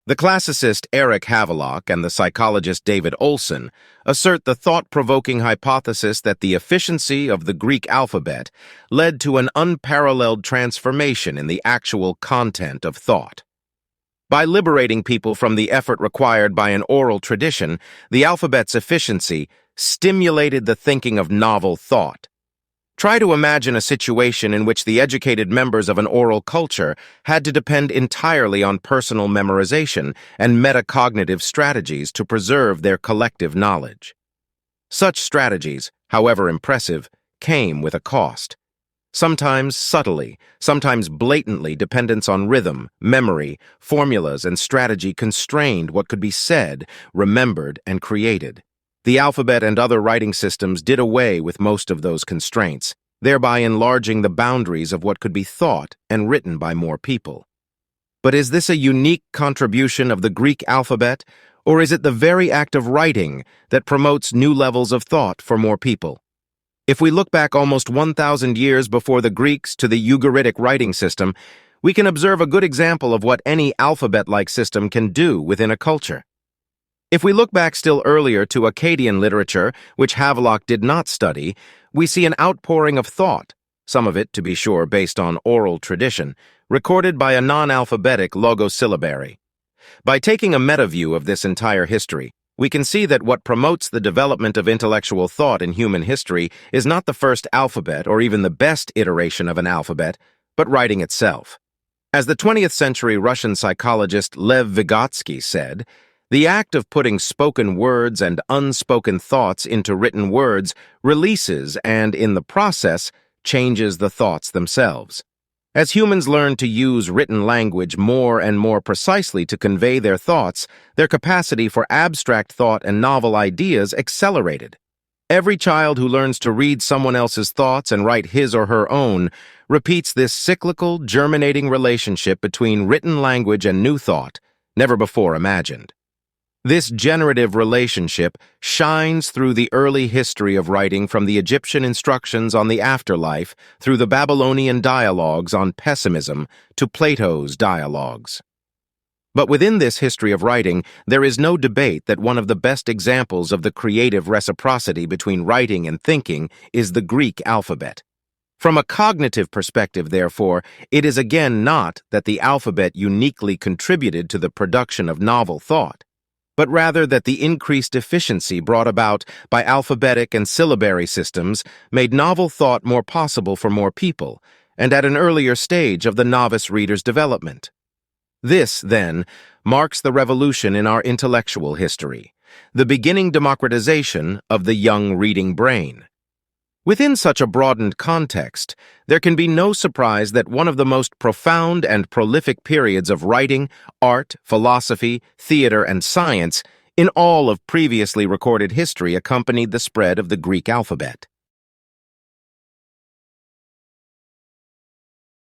The classicist Eric Havelock and the psychologist David Olson assert the thought-provoking hypothesis that the efficiency of the Greek alphabet led to an unparalleled transformation in the actual content of thought. By liberating people from the effort required by an oral tradition, the alphabet's efficiency stimulated the thinking of novel thought. Try to imagine a situation in which the educated members of an oral culture had to depend entirely on personal memorization and metacognitive strategies to preserve their collective knowledge. Such strategies, however impressive, came with a cost. Sometimes subtly, sometimes blatantly, dependence on rhythm, memory, formulas, and strategy constrained what could be said, remembered, and created. The alphabet and other writing systems did away with most of those constraints, thereby enlarging the boundaries of what could be thought and written by more people. But is this a unique contribution of the Greek alphabet, or is it the very act of writing that promotes new levels of thought for more people? If we look back almost 1,000 years before the Greeks to the Ugaritic writing system, we can observe a good example of what any alphabet-like system can do within a culture. If we look back still earlier to Akkadian literature, which Havelock did not study, we see an outpouring of thought, some of it, to be sure, based on oral tradition, recorded by a non-alphabetic logosyllabary. By taking a meta-view of this entire history, we can see that what promotes the development of intellectual thought in human history is not the first alphabet or even the best iteration of an alphabet, but writing itself. As the 20th century Russian psychologist Lev Vygotsky said, the act of putting spoken words and unspoken thoughts into written words releases and, in the process, changes the thoughts themselves. As humans learn to use written language more and more precisely to convey their thoughts, their capacity for abstract thought and novel ideas accelerated. Every child who learns to read someone else's thoughts and write his or her own repeats this cyclical, germinating relationship between written language and new thought, never before imagined. This generative relationship shines through the early history of writing, from the Egyptian instructions on the afterlife through the Babylonian dialogues on pessimism to Plato's dialogues. But within this history of writing, there is no debate that one of the best examples of the creative reciprocity between writing and thinking is the Greek alphabet. From a cognitive perspective, therefore, it is again not that the alphabet uniquely contributed to the production of novel thought, but rather that the increased efficiency brought about by alphabetic and syllabary systems made novel thought more possible for more people, and at an earlier stage of the novice reader's development. This, then, marks the revolution in our intellectual history, the beginning democratization of the young reading brain. Within such a broadened context, there can be no surprise that one of the most profound and prolific periods of writing, art, philosophy, theater, and science in all of previously recorded history accompanied the spread of the Greek alphabet.